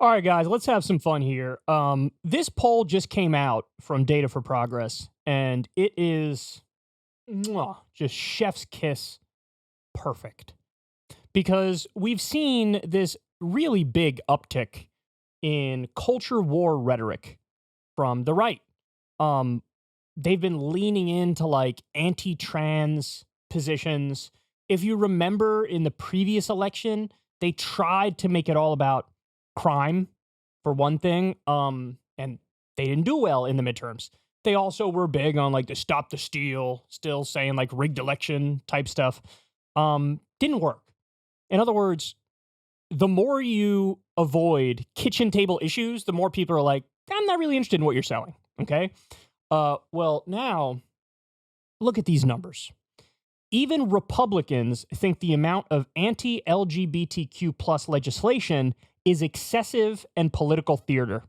All right, guys, let's have some fun here. This poll just came out from Data for Progress, and it is just chef's kiss perfect because we've seen this really big uptick in culture war rhetoric from the right. Um, they've been leaning into like anti-trans positions. If you remember in the previous election, they tried to make it all about crime for one thing. And they didn't do well in the midterms. They also were big on like the stop the steal, still saying like rigged election type stuff. Didn't work. In other words, the more you avoid kitchen table issues, the more people are like, I'm not really interested in what you're selling. Okay. Well, now look at these numbers. Even Republicans think the amount of anti-LGBTQ plus legislation is excessive and political theater.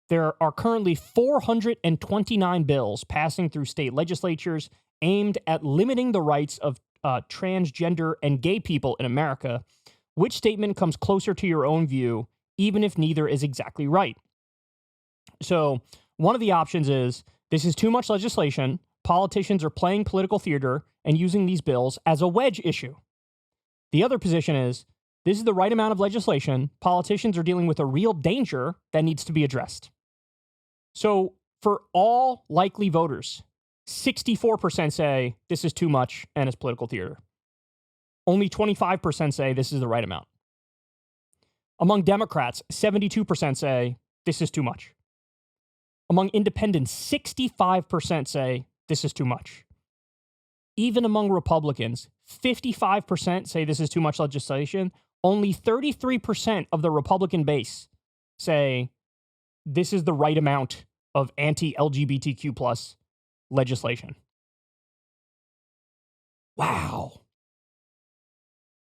There are currently 429 bills passing through state legislatures aimed at limiting the rights of transgender and gay people in America. Which statement comes closer to your own view, even if neither is exactly right? So one of the options is this is too much legislation. Politicians are playing political theater and using these bills as a wedge issue. The other position is this is the right amount of legislation. Politicians are dealing with a real danger that needs to be addressed. So for all likely voters, 64% say this is too much and it's political theater. Only 25% say this is the right amount. Among Democrats, 72% say this is too much. Among independents, 65% say this is too much. Even among Republicans, 55% say this is too much legislation. Only 33% of the Republican base say this is the right amount of anti-LGBTQ plus legislation. Wow.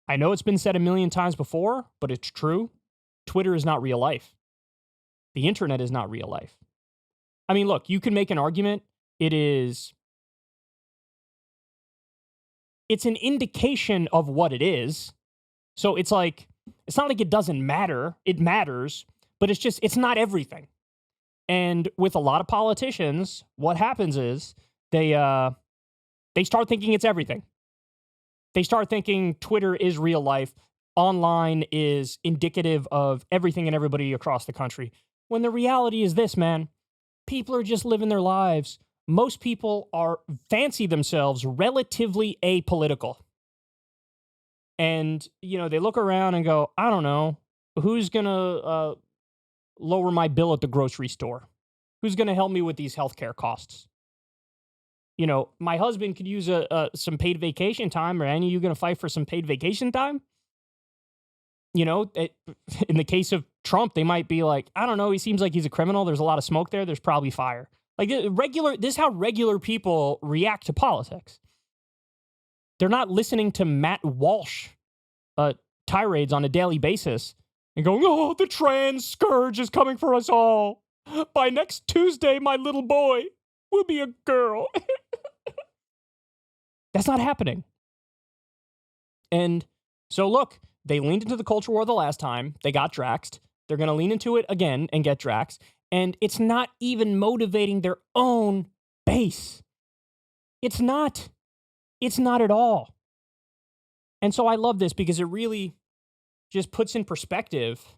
I know it's been said a million times before, but it's true. Twitter is not real life. The internet is not real life. I mean, look, you can make an argument. It's an indication of what it is. So it's like, it's not like it doesn't matter. It matters, but it's not everything. And with a lot of politicians, what happens is they start thinking it's everything. They start thinking Twitter is real life. Online is indicative of everything and everybody across the country. When the reality is this, man, people are just living their lives. Most people fancy themselves relatively apolitical. And, they look around and go, I don't know, who's going to lower my bill at the grocery store? Who's going to help me with these healthcare costs? My husband could use some paid vacation time. Are any of you going to fight for some paid vacation time? In the case of Trump, they might be like, I don't know, he seems like he's a criminal. There's a lot of smoke there. There's probably fire. Like this is how regular people react to politics. They're not listening to Matt Walsh tirades on a daily basis and going, oh, the trans scourge is coming for us all. By next Tuesday, my little boy will be a girl. That's not happening. And so look, they leaned into the culture war the last time. They got draxed. They're going to lean into it again and get draxed. And it's not even motivating their own base. It's not. It's not at all. And so I love this because it really just puts in perspective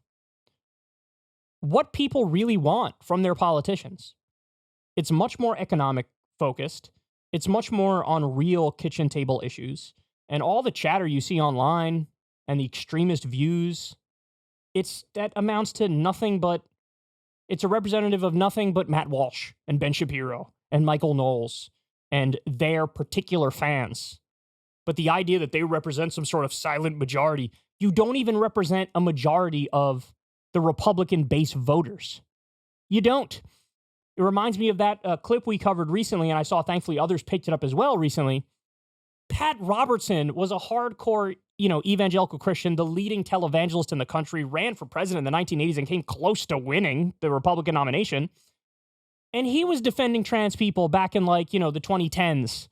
what people really want from their politicians. It's much more economic focused. It's much more on real kitchen table issues. And all the chatter you see online and the extremist views, that amounts to nothing but, it's a representative of nothing but Matt Walsh and Ben Shapiro and Michael Knowles and their particular fans. But the idea that they represent some sort of silent majority, you don't even represent a majority of the Republican base voters. You don't. It reminds me of that clip we covered recently, and I saw, thankfully, others picked it up as well recently. Pat Robertson was a hardcore, evangelical Christian, the leading televangelist in the country, ran for president in the 1980s and came close to winning the Republican nomination. And he was defending trans people back in, the 2010s.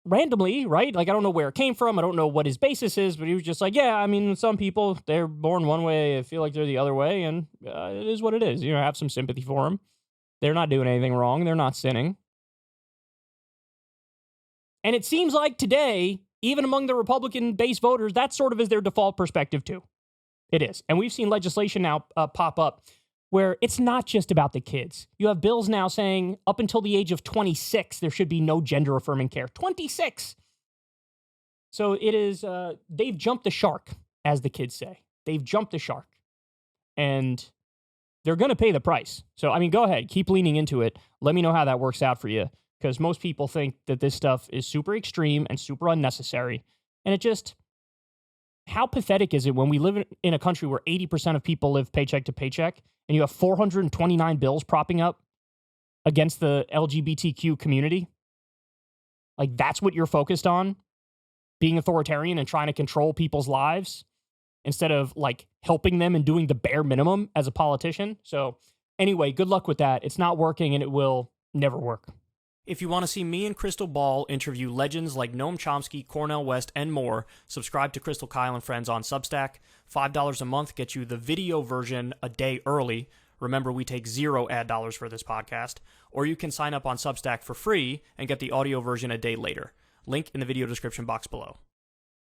randomly, right? Like, I don't know where it came from. I don't know what his basis is, but he was just like, yeah, I mean, some people, they're born one way, I feel like they're the other way, and it is what it is. You know, have some sympathy for them. They're not doing anything wrong. They're not sinning. And it seems like today, even among the Republican-based voters, that sort of is their default perspective too. It is. And we've seen legislation now pop up where it's not just about the kids. You have bills now saying up until the age of 26, there should be no gender-affirming care. 26! So it is, they've jumped the shark, as the kids say. They've jumped the shark. And they're going to pay the price. So, I mean, go ahead. Keep leaning into it. Let me know how that works out for you. Because most people think that this stuff is super extreme and super unnecessary. And it just, how pathetic is it when we live in a country where 80% of people live paycheck to paycheck, and you have 429 bills propping up against the LGBTQ community? Like, that's what you're focused on? Being authoritarian and trying to control people's lives instead of, like, helping them and doing the bare minimum as a politician? So, anyway, good luck with that. It's not working, and it will never work. If you want to see me and Crystal Ball interview legends like Noam Chomsky, Cornel West, and more, subscribe to Crystal Kyle and Friends on Substack. $5 a month gets you the video version a day early. Remember, we take 0 ad dollars for this podcast. Or you can sign up on Substack for free and get the audio version a day later. Link in the video description box below.